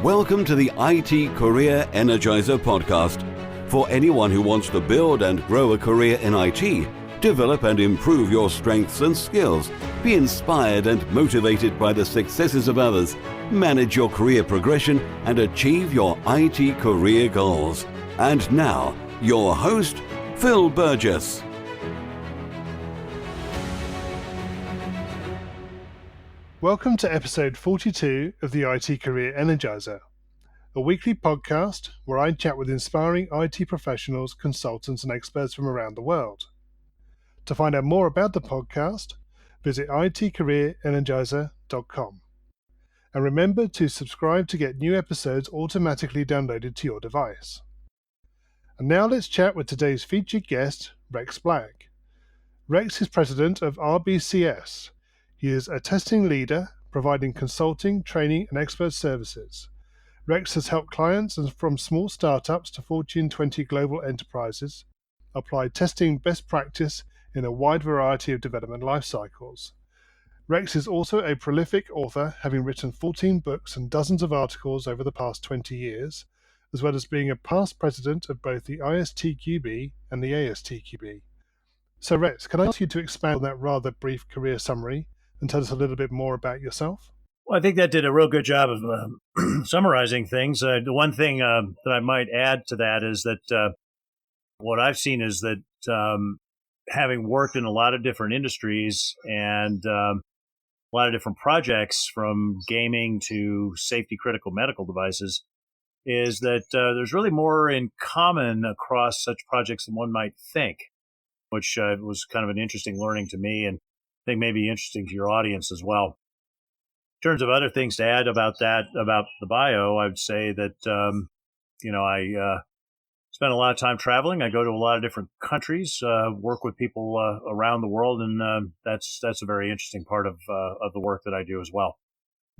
Welcome to the IT Career Energizer podcast. For anyone who wants to build and grow a career in IT, develop and improve your strengths and skills, be inspired and motivated by the successes of others, manage your career progression, and achieve your IT career goals. And now, your host, Phil Burgess. Welcome to episode 42 of the IT Career Energizer, a weekly podcast where I chat with inspiring IT professionals, consultants, and experts from around the world. To find out more about the podcast, visit itcareerenergizer.com. And remember to subscribe to get new episodes automatically downloaded to your device. And now let's chat with today's featured guest, Rex Black. Rex is president of RBCS. He is a testing leader, providing consulting, training, and expert services. Rex has helped clients from small startups to Fortune 20 global enterprises apply testing best practice in a wide variety of development lifecycles. Rex is also a prolific author, having written 14 books and dozens of articles over the past 20 years, as well as being a past president of both the ISTQB and the ASTQB. So Rex, can I ask you to expand on that rather brief career summary and tell us a little bit more about yourself? Well, I think that did a real good job of summarizing things. The one thing that I might add to that is that what I've seen is that having worked in a lot of different industries and a lot of different projects, from gaming to safety critical medical devices, is that there's really more in common across such projects than one might think, which was kind of an interesting learning to me, and I think maybe interesting to your audience as well. In terms of other things to add about that, about the bio, I would say that, I spend a lot of time traveling. I go to a lot of different countries, work with people around the world, and that's a very interesting part of the work that I do as well.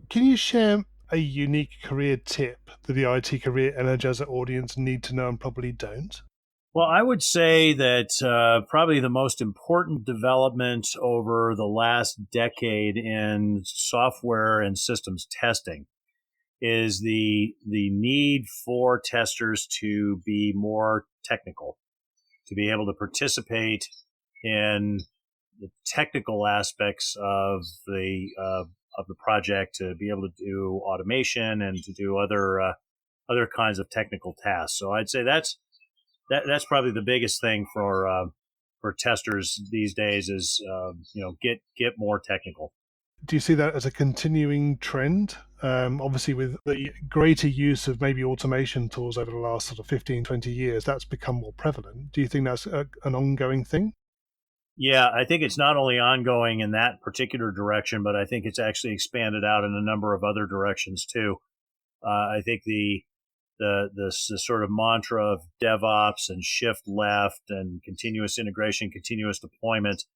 Can you share a unique career tip that the IT Career Energizer audience need to know and probably don't? Well, I would say that probably the most important development over the last decade in software and systems testing is the need for testers to be more technical, to be able to participate in the technical aspects of the project, to be able to do automation and to do other kinds of technical tasks. So I'd say that's probably the biggest thing for testers these days is get more technical. Do you see that as a continuing trend? Obviously, with the greater use of maybe automation tools over the last sort of 15, 20 years, that's become more prevalent. Do you think that's an ongoing thing? Yeah, I think it's not only ongoing in that particular direction, but I think it's actually expanded out in a number of other directions too. I think the sort of mantra of DevOps and shift left and continuous integration, continuous deployment,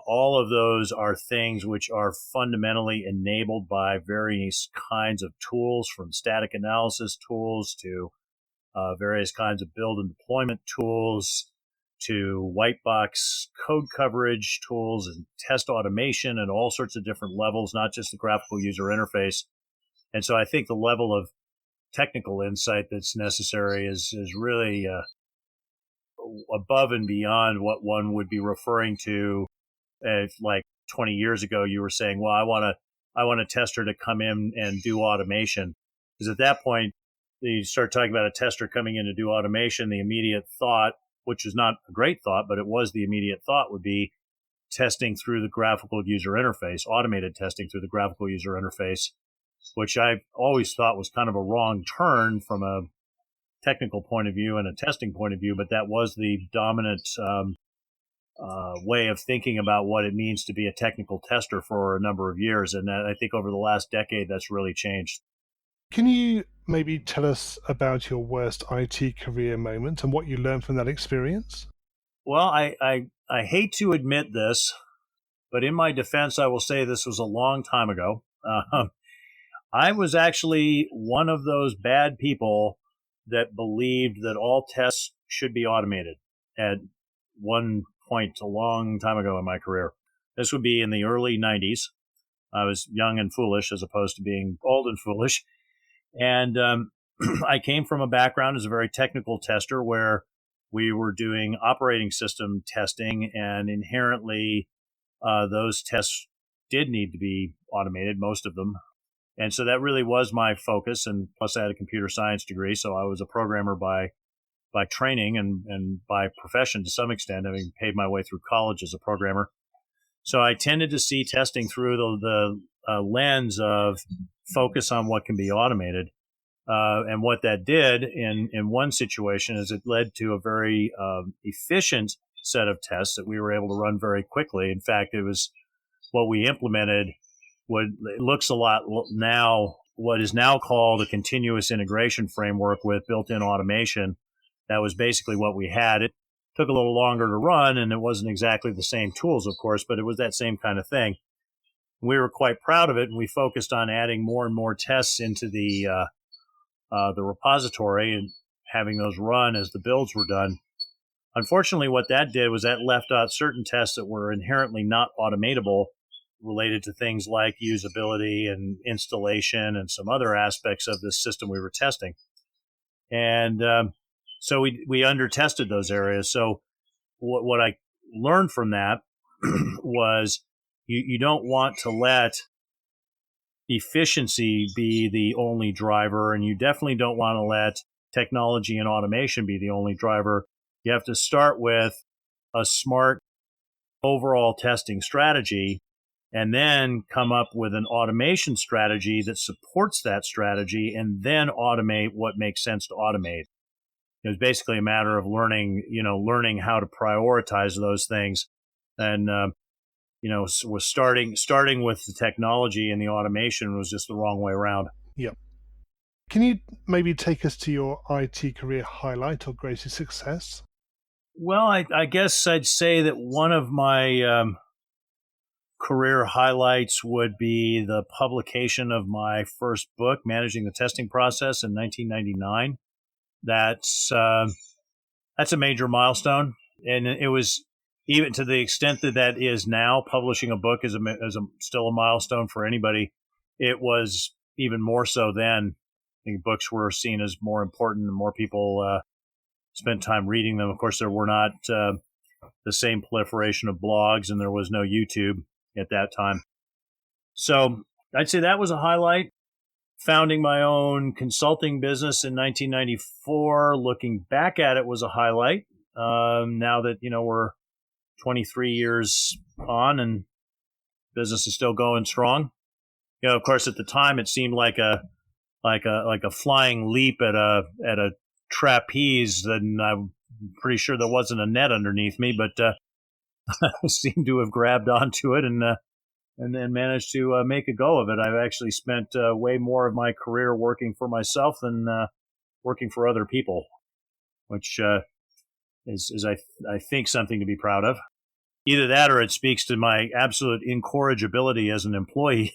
all of those are things which are fundamentally enabled by various kinds of tools, from static analysis tools to various kinds of build and deployment tools to white box code coverage tools and test automation and all sorts of different levels, not just the graphical user interface. And so I think the level of technical insight that's necessary is really above and beyond what one would be referring to if, like 20 years ago, you were saying, well, I want a tester to come in and do automation. Because at that point, you start talking about a tester coming in to do automation, the immediate thought, which is not a great thought, but it was the immediate thought, would be testing through the graphical user interface, automated testing through the graphical user interface, which I've always thought was kind of a wrong turn from a technical point of view and a testing point of view, but that was the dominant way of thinking about what it means to be a technical tester for a number of years. And I think over the last decade, that's really changed. Can you maybe tell us about your worst IT career moment and what you learned from that experience? Well, I hate to admit this, but in my defense, I will say this was a long time ago. I was actually one of those bad people that believed that all tests should be automated at one point a long time ago in my career. This would be in the early 90s. I was young and foolish as opposed to being old and foolish. And I came from a background as a very technical tester where we were doing operating system testing, and inherently those tests did need to be automated, most of them. And so that really was my focus. And plus, I had a computer science degree, so I was a programmer by training and by profession to some extent, having paid my way through college as a programmer. So I tended to see testing through the lens of focus on what can be automated. And what that did in one situation is it led to a very efficient set of tests that we were able to run very quickly. In fact, it was what we implemented. It looks a lot now, what is now called a continuous integration framework with built-in automation. That was basically what we had. It took a little longer to run, and it wasn't exactly the same tools, of course, but it was that same kind of thing. We were quite proud of it, and we focused on adding more and more tests into the repository and having those run as the builds were done. Unfortunately, what that did was that left out certain tests that were inherently not automatable, related to things like usability and installation and some other aspects of this system we were testing. And so we under-tested those areas. So what I learned from that was you don't want to let efficiency be the only driver, and you definitely don't want to let technology and automation be the only driver. You have to start with a smart overall testing strategy and then come up with an automation strategy that supports that strategy, and then automate what makes sense to automate. It was basically a matter of learning how to prioritize those things. And, was starting with the technology and the automation was just the wrong way around. Yep. Can you maybe take us to your IT career highlight or greatest success? Well, I guess I'd say that one of my career highlights would be the publication of my first book, Managing the Testing Process, in 1999. That's a major milestone, and it was, even to the extent that is now, publishing a book is still a milestone for anybody. It was even more so then. I think books were seen as more important, and more people spent time reading them. Of course, there were not the same proliferation of blogs, and there was no YouTube at that time. So I'd say that was a highlight. Founding my own consulting business in 1994, looking back at it, was a highlight. Now that, we're 23 years on and business is still going strong. Of course, at the time it seemed like a flying leap at a trapeze, and I'm pretty sure there wasn't a net underneath me, but I seem to have grabbed onto it and then managed to make a go of it. I've actually spent way more of my career working for myself than working for other people, which is I think something to be proud of. Either that, or it speaks to my absolute incorrigibility as an employee.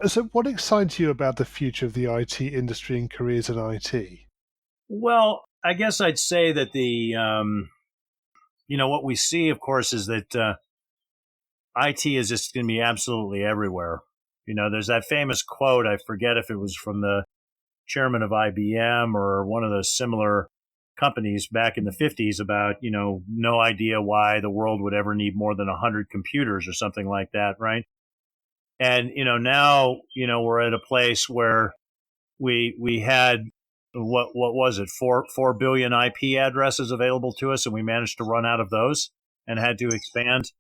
So what excites you about the future of the IT industry and careers in IT? Well, I guess I'd say that what we see, of course, is that IT is just going to be absolutely everywhere. There's that famous quote, I forget if it was from the chairman of IBM or one of those similar companies back in the 50s about, no idea why the world would ever need more than 100 computers or something like that, right? And, now, we're at a place where we had, what was it, 4 billion IP addresses available to us, and we managed to run out of those and had to expand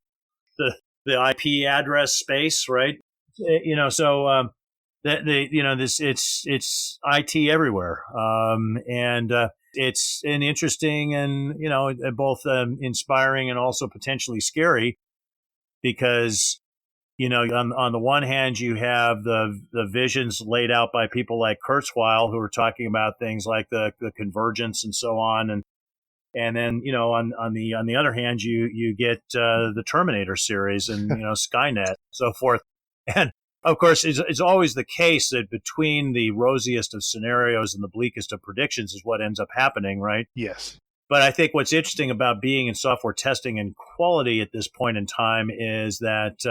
the IP address space, right? So it's IT everywhere, and it's an interesting and both inspiring and also potentially scary, because on the one hand you have the visions laid out by people like Kurzweil, who are talking about things like the convergence and so on, and then on the other hand you get the Terminator series and Skynet, so forth. And of course it's always the case that between the rosiest of scenarios and the bleakest of predictions is what ends up happening, right? Yes. But I think what's interesting about being in software testing and quality at this point in time is that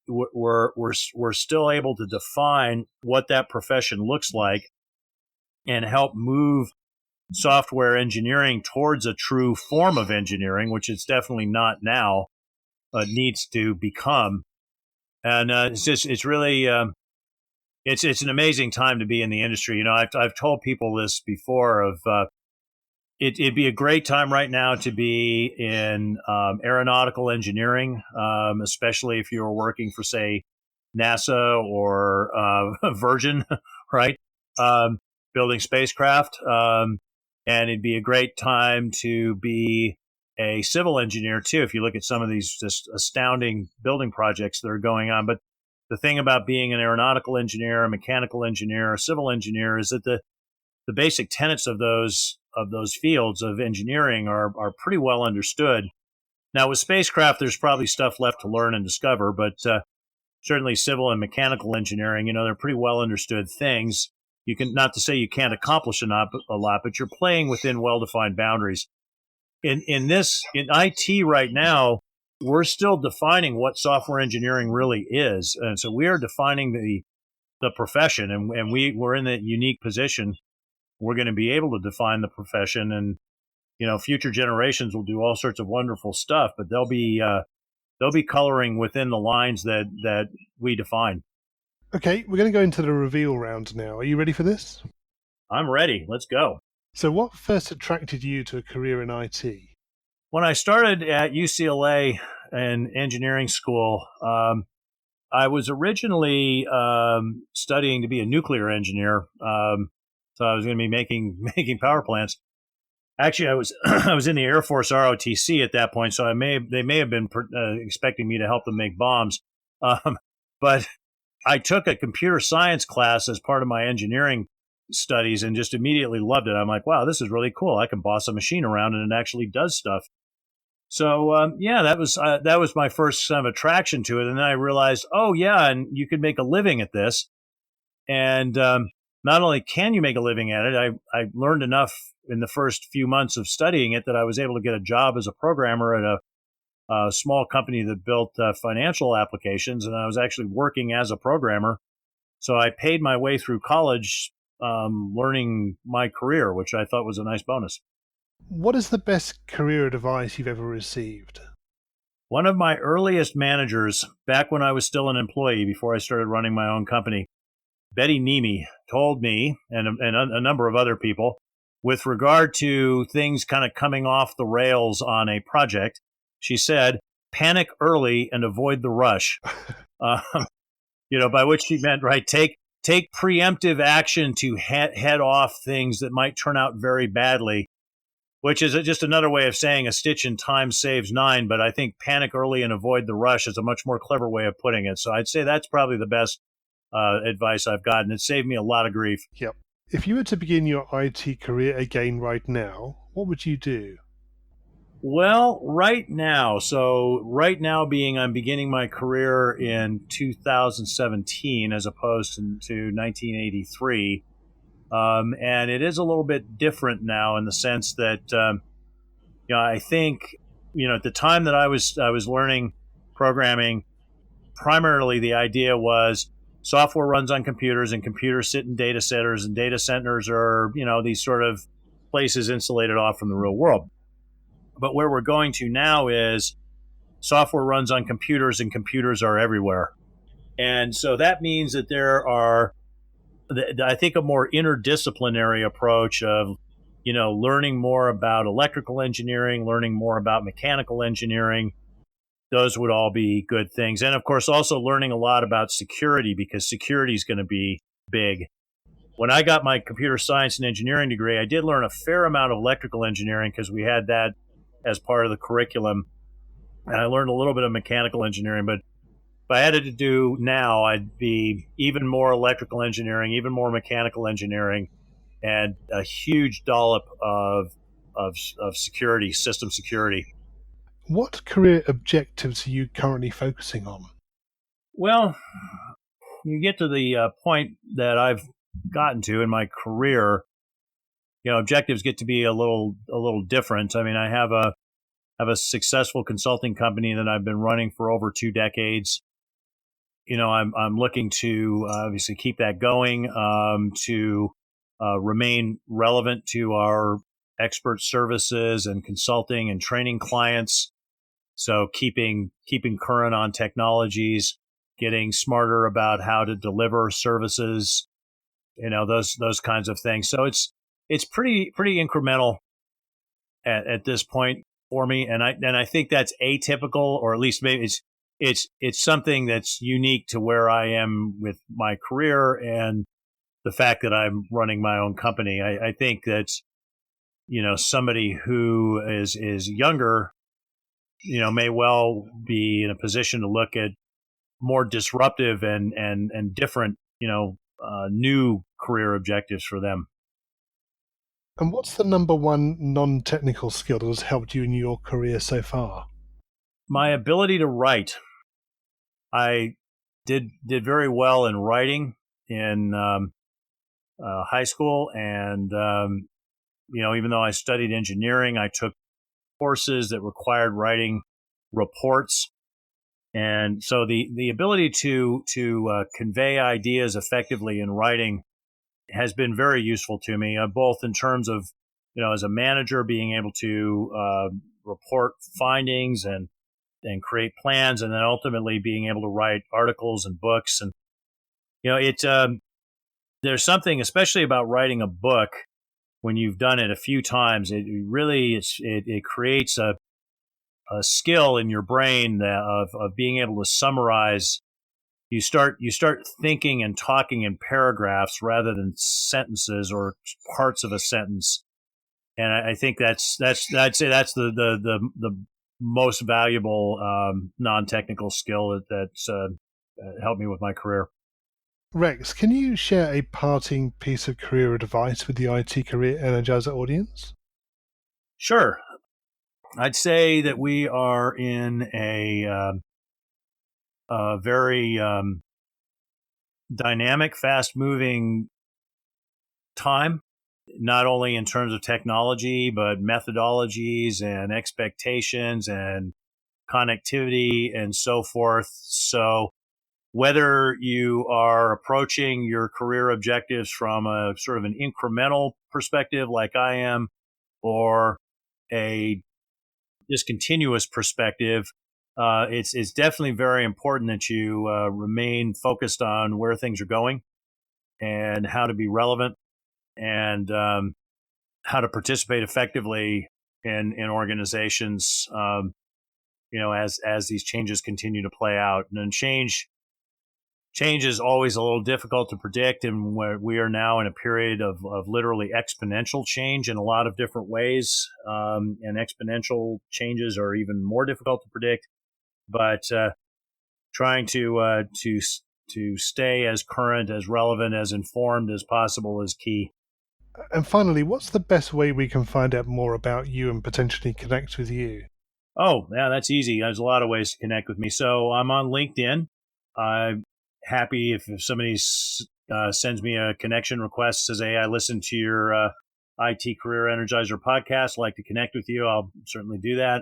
we're still able to define what that profession looks like and help move software engineering towards a true form of engineering, which it's definitely not now, needs to become. And it's really it's an amazing time to be in the industry. I've told people this before of it'd be a great time right now to be in aeronautical engineering, especially if you were working for, say, NASA or Virgin, right? Building spacecraft. And it'd be a great time to be a civil engineer, too, if you look at some of these just astounding building projects that are going on. But the thing about being an aeronautical engineer, a mechanical engineer, a civil engineer is that the basic tenets of those fields of engineering are pretty well understood. Now, with spacecraft, there's probably stuff left to learn and discover, but certainly civil and mechanical engineering, they're pretty well understood things. You can, not to say you can't accomplish a lot, but you're playing within well-defined boundaries. In IT right now, we're still defining what software engineering really is, and so we are defining the profession, and we're in that unique position. We're going to be able to define the profession, and future generations will do all sorts of wonderful stuff, but they'll be coloring within the lines that we define. Okay, we're going to go into the reveal round now. Are you ready for this? I'm ready. Let's go. So what first attracted you to a career in IT? When I started at UCLA and engineering school, I was originally studying to be a nuclear engineer. So I was going to be making power plants. Actually, I was I was in the Air Force ROTC at that point, so they may have been expecting me to help them make bombs. But I took a computer science class as part of my engineering studies and just immediately loved it. I'm like, wow, this is really cool. I can boss a machine around and it actually does stuff. So that was my first kind of attraction to it. And then I realized, oh yeah, and you could make a living at this. And not only can you make a living at it, I learned enough in the first few months of studying it that I was able to get a job as a programmer at a small company that built financial applications, and I was actually working as a programmer. So I paid my way through college learning my career, which I thought was a nice bonus. What is the best career advice you've ever received? One of my earliest managers, back when I was still an employee before I started running my own company, Betty Nemi, told me, and a number of other people, with regard to things kind of coming off the rails on a project, she said, panic early and avoid the rush. By which she meant, right, take preemptive action to head off things that might turn out very badly, which is just another way of saying a stitch in time saves 9. But I think panic early and avoid the rush is a much more clever way of putting it. So I'd say that's probably the best advice I've gotten. It saved me a lot of grief. Yep. If you were to begin your IT career again right now, what would you do? Well, right now being I'm beginning my career in 2017 as opposed to 1983. And it is a little bit different now in the sense that, I think, at the time that I was learning programming, primarily the idea was software runs on computers and computers sit in data centers, and data centers are, these sort of places insulated off from the real world. But where we're going to now is software runs on computers and computers are everywhere. And so that means that there are, I think, a more interdisciplinary approach of, learning more about electrical engineering, learning more about mechanical engineering. Those would all be good things. And of course, also learning a lot about security, because security is going to be big. When I got my computer science and engineering degree, I did learn a fair amount of electrical engineering because we had that as part of the curriculum. And I learned a little bit of mechanical engineering, but if I had it to do now, I'd be even more electrical engineering, even more mechanical engineering, and a huge dollop of security, system security. What career objectives are you currently focusing on? Well, you get to the point that I've gotten to in my career, objectives get to be a little different. I mean, I have a successful consulting company that I've been running for over 2 decades. I'm looking to obviously keep that going, to remain relevant to our expert services and consulting and training clients. So keeping current on technologies, getting smarter about how to deliver services, those kinds of things. So it's pretty incremental at this point for me, and I think that's atypical, or at least maybe it's something that's unique to where I am with my career and the fact that I'm running my own company. I think that somebody who is younger, may well be in a position to look at more disruptive and different, new career objectives for them. And what's the number one non-technical skill that has helped you in your career so far? My ability to write. I did very well in writing in high school, and even though I studied engineering, I took courses that required writing reports, and so the ability to convey ideas effectively in writing has been very useful to me, both in terms of as a manager being able to report findings and create plans, and then ultimately being able to write articles and books. And there's something especially about writing a book when you've done it a few times. It really it creates a skill in your brain of being able to summarize. You start thinking and talking in paragraphs rather than sentences or parts of a sentence, and I think that's the most valuable non-technical skill that's helped me with my career. Rex, can you share a parting piece of career advice with the IT Career Energizer audience? Sure. I'd say that we are in a very dynamic, fast-moving time, not only in terms of technology, but methodologies and expectations and connectivity and so forth. So whether you are approaching your career objectives from a sort of an incremental perspective like I am, or a discontinuous perspective, it's definitely very important that you remain focused on where things are going and how to be relevant, and how to participate effectively in organizations, as these changes continue to play out. And then change is always a little difficult to predict, and we are now in a period of literally exponential change in a lot of different ways, and exponential changes are even more difficult to predict. But trying to stay as current, as relevant, as informed as possible is key. And finally, what's the best way we can find out more about you and potentially connect with you? Oh, yeah, that's easy. There's a lot of ways to connect with me. So I'm on LinkedIn. I'm happy if somebody sends me a connection request, says, hey, I listened to your IT Career Energizer podcast. I'd like to connect with you. I'll certainly do that.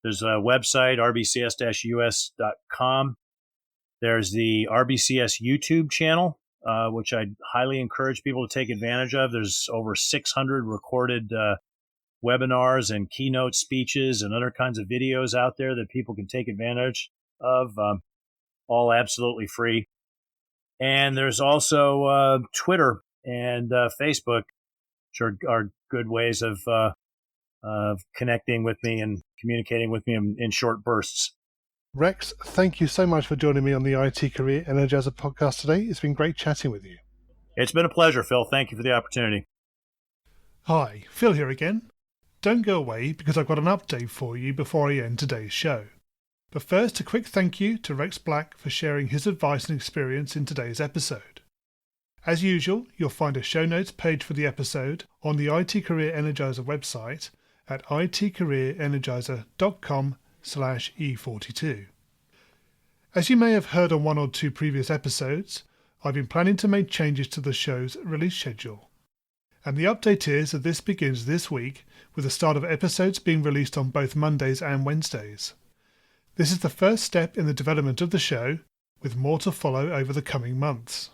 There's a website, rbcs-us.com. There's the RBCS YouTube channel, which I'd highly encourage people to take advantage of. There's over 600 recorded webinars and keynote speeches and other kinds of videos out there that people can take advantage of, all absolutely free. And there's also Twitter and Facebook, which are good ways of connecting with me and communicating with me in short bursts. Rex, thank you so much for joining me on the IT Career Energizer podcast today. It's been great chatting with you. It's been a pleasure, Phil. Thank you for the opportunity. Hi, Phil here again. Don't go away, because I've got an update for you before I end today's show. But first, a quick thank you to Rex Black for sharing his advice and experience in today's episode. As usual, you'll find a show notes page for the episode on the IT Career Energizer website at itcareerenergizer.com/E42. As you may have heard on one or two previous episodes, I've been planning to make changes to the show's release schedule. And the update is that this begins this week, with the start of episodes being released on both Mondays and Wednesdays. This is the first step in the development of the show, with more to follow over the coming months.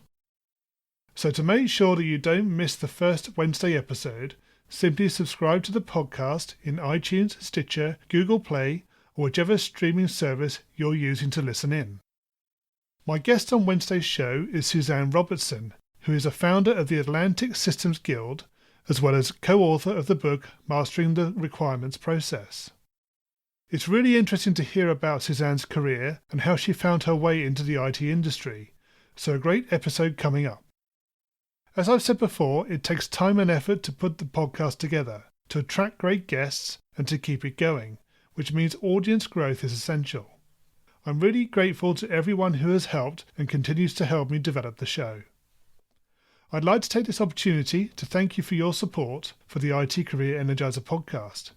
So to make sure that you don't miss the first Wednesday episode, simply subscribe to the podcast in iTunes, Stitcher, Google Play, or whichever streaming service you're using to listen in. My guest on Wednesday's show is Suzanne Robertson, who is a founder of the Atlantic Systems Guild, as well as co-author of the book Mastering the Requirements Process. It's really interesting to hear about Suzanne's career and how she found her way into the IT industry, so a great episode coming up. As I've said before, it takes time and effort to put the podcast together, to attract great guests and to keep it going, which means audience growth is essential. I'm really grateful to everyone who has helped and continues to help me develop the show. I'd like to take this opportunity to thank you for your support for the IT Career Energizer podcast.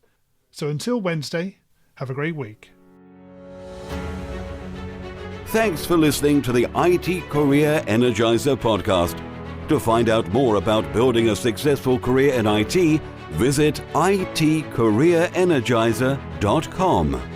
So until Wednesday, have a great week. Thanks for listening to the IT Career Energizer podcast. To find out more about building a successful career in IT, visit itcareerenergizer.com.